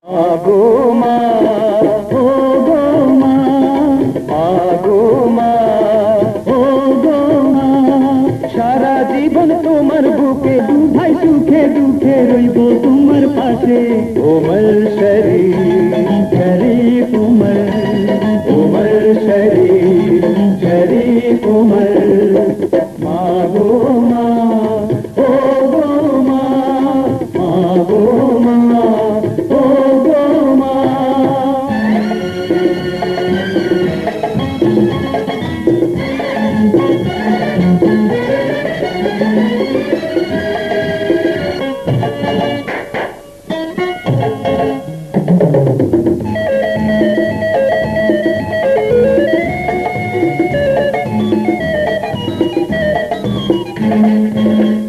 আগো মা, ও গো মা, আগো মা, ও গো মা, সারা জীবন তোমার বুকে ভাই সুখে দুঃখে রইব তোমার পাশে। উমর শরীফ শরীফ উমর, উমর শরীফ শরীফ উমর। মা গো মা, ও গো মা, মা গো মা, ও গো মা।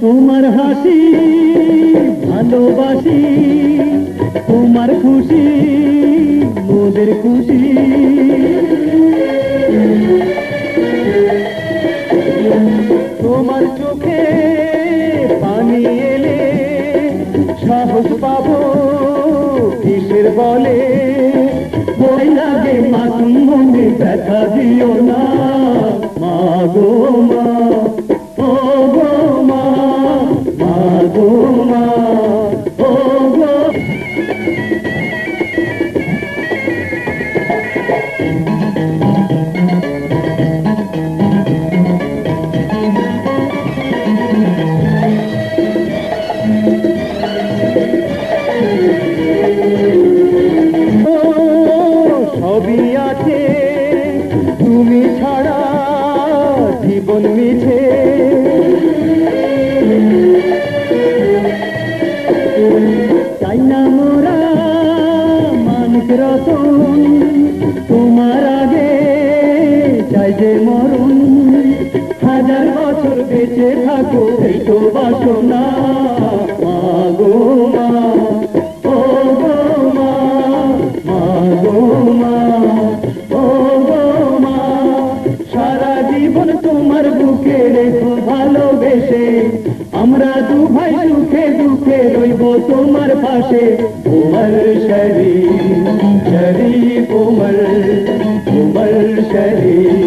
তোমার হাসি ভালোবাসি, তোমার খুশি মোদের খুশি। তোমার চোখে পানি এলে সাহস পাবো কিসের বলে। বই লাগে মাসুম মনে ব্যথা দিও না। মা গো মা, ও গো মা, মা গো মা, ও গো। সবই আছে তুমি ছাড়া জীবন মিছে। চাই না মোরা মানুষ রতন, তোমার আগে চাই যে মরণ। হাজার বছর বেঁচে থাকো এই তো বাসনা। মা গো মা, ও গো মা, মা গো মা, ও গো মা, সারা জীবন তোমার বুকে রেখো ভালোবেসে। আমরা দু ভাই সুখে দুঃখে রইব তোমার পাশে। উমর শরীফ শরীফ উমর, উমর শরীফ